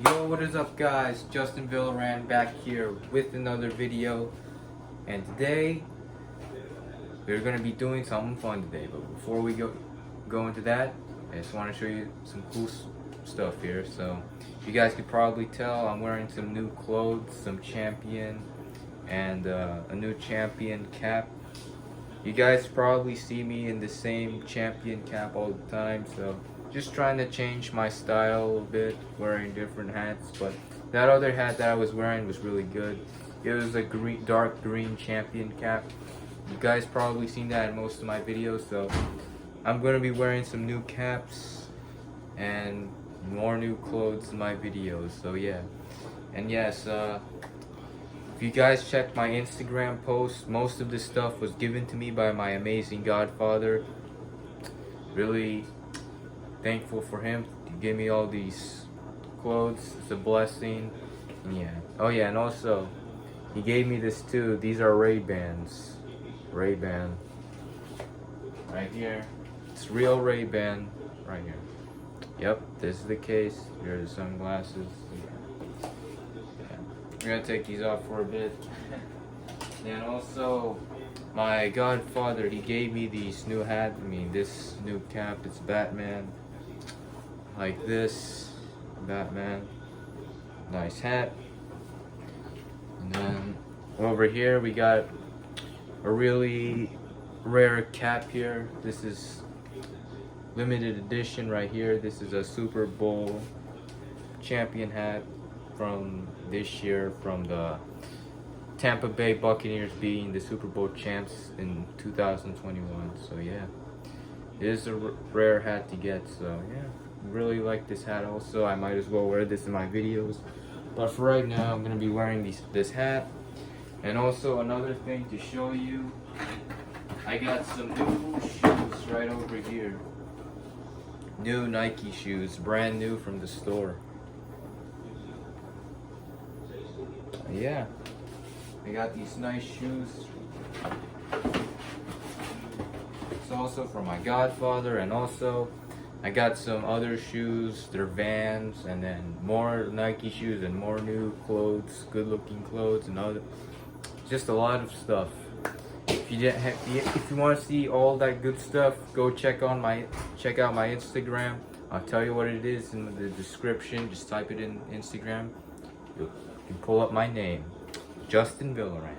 Yo, what is up guys? Justin Villaran back here with another video, and today we're gonna be doing something fun today. But before we go into that, I just want to show you some cool stuff here. So you guys could probably tell I'm wearing some new clothes, some champion, and a new champion cap. You guys probably see me in the same champion cap all the time, so just trying to change my style a little bit, wearing different hats. But that other hat that I was wearing was really good. It was a dark green champion cap. You guys probably seen that in most of my videos, so I'm gonna be wearing some new caps and more new clothes in my videos. So yeah, and yes, if you guys checked my Instagram post, most of this stuff was given to me by my amazing godfather. Really thankful for him to give me all these clothes. It's a blessing. And yeah. Oh yeah, and also he gave me this too. These are Ray-Bans. Ray-Ban. Right here. It's real Ray-Ban. Right here. Yep, this is the case. Here are the sunglasses. I'm gonna take these off for a bit. And also, my godfather, he gave me these new hats. This new cap. It's Batman. Like this, Batman. Nice hat. And then over here we got a really rare cap here. This is limited edition right here. This is a Super Bowl champion hat from this year, from the Tampa Bay Buccaneers being the Super Bowl champs in 2021. So yeah, it is a rare hat to get. So yeah, really like this hat. Also, I might as well wear this in my videos. But for right now, I'm gonna be wearing this hat. And also another thing to show you, I got some new shoes right over here. New Nike shoes, brand new from the store. Yeah, I got these nice shoes. It's also from my godfather, and also I got some other shoes. They're Vans, and then more Nike shoes and more new clothes, good looking clothes, and other, just a lot of stuff. If you want to see all that good stuff, go check out my Instagram. I'll tell you what it is in the description. Just type it in Instagram. You can pull up my name, Justin Villaran.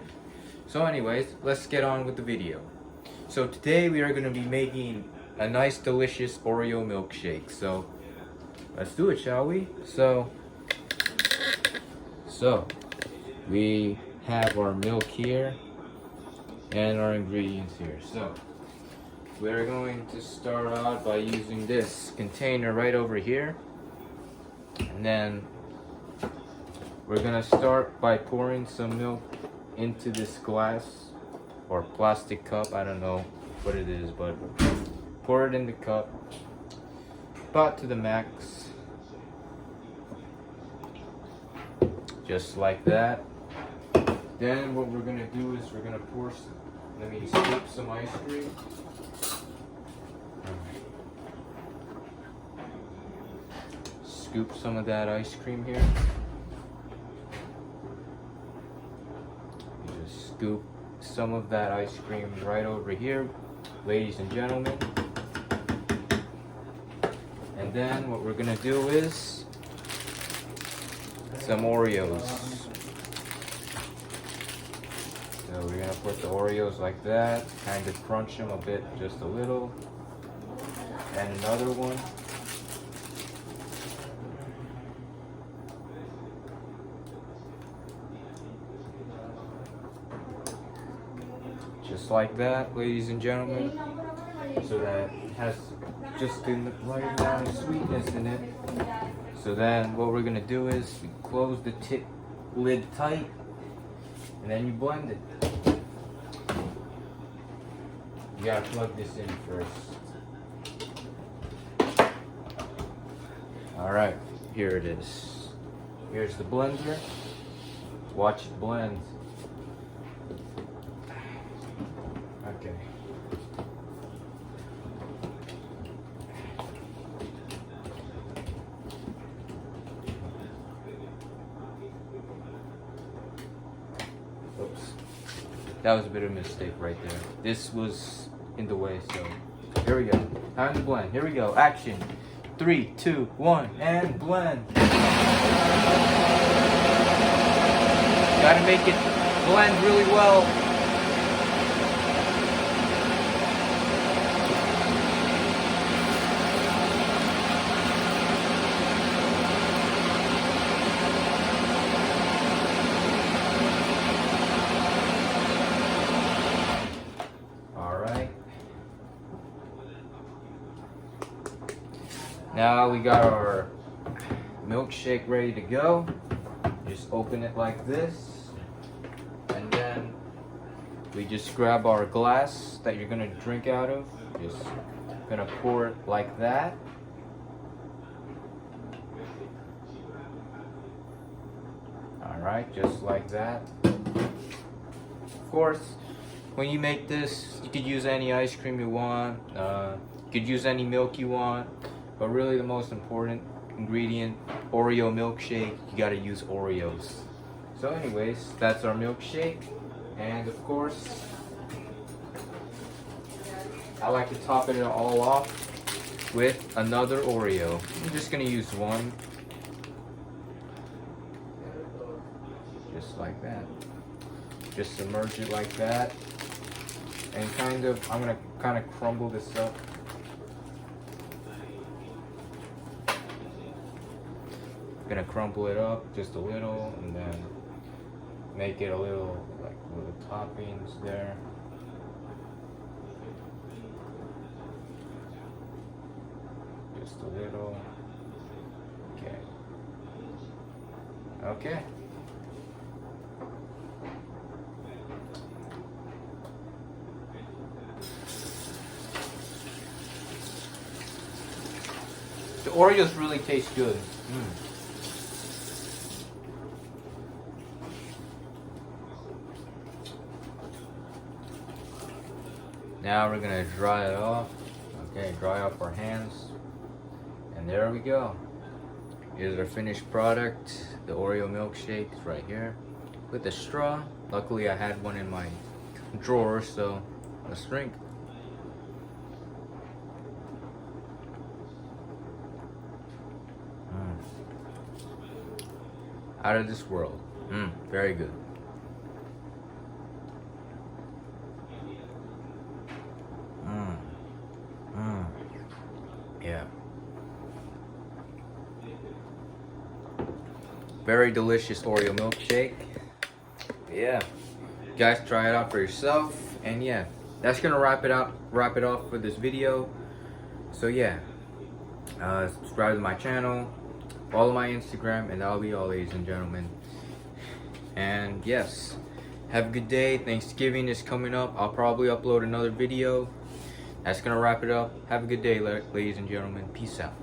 So anyways, let's get on with the video. So today we are going to be making a nice delicious Oreo milkshake. So let's do it, shall we? So we have our milk here and our ingredients here. So we're going to start out by using this container right over here, and then we're gonna start by pouring some milk into this glass or plastic cup. I don't know what it is, but pour it in the cup about to the max, just like that. Then what we're gonna do is we're gonna scoop some ice cream. Scoop some of that ice cream here. Scoop some of that ice cream right over here, ladies and gentlemen. And then what we're gonna do is some Oreos. So we're gonna put the Oreos like that, kind of crunch them a bit, just a little. And another one. Just like that, ladies and gentlemen, so that it has just the right amount of sweetness in it. So then what we're gonna do is we close the lid tight, and then you blend it. You gotta plug this in first. Alright, here it is. Here's the blender. Watch it blend. Okay. That was a bit of a mistake right there. This was in the way, so here we go. Time to blend. Here we go. Action. 3, 2, 1, and blend. Gotta make it blend really well. Now we got our milkshake ready to go. Just open it like this, and then we just grab our glass that you're gonna drink out of. Just gonna pour it like that. All right, just like that. Of course, when you make this, you could use any ice cream you want. You could use any milk you want. But really the most important ingredient, Oreo milkshake, you gotta use Oreos. So anyways, that's our milkshake. And of course, I like to top it all off with another Oreo. I'm just gonna use one. Just like that. Just submerge it like that. And I'm gonna kind of crumble this up. Gonna crumple it up just a little and then make it a little like little toppings there. Just a little. Okay. Okay. The Oreos really taste good. Now we're gonna dry it off. Okay, dry off our hands. And there we go. Here's our finished product. The Oreo milkshake is right here with a straw. Luckily I had one in my drawer, so let's drink. Out of this world. Very good. Yeah. Very delicious Oreo milkshake. Yeah. Guys, try it out for yourself. And yeah, that's gonna wrap it off for this video. So yeah. Subscribe to my channel. Follow my Instagram, and that'll be all, ladies and gentlemen. And yes, have a good day. Thanksgiving is coming up. I'll probably upload another video. That's gonna wrap it up. Have a good day, ladies and gentlemen. Peace out.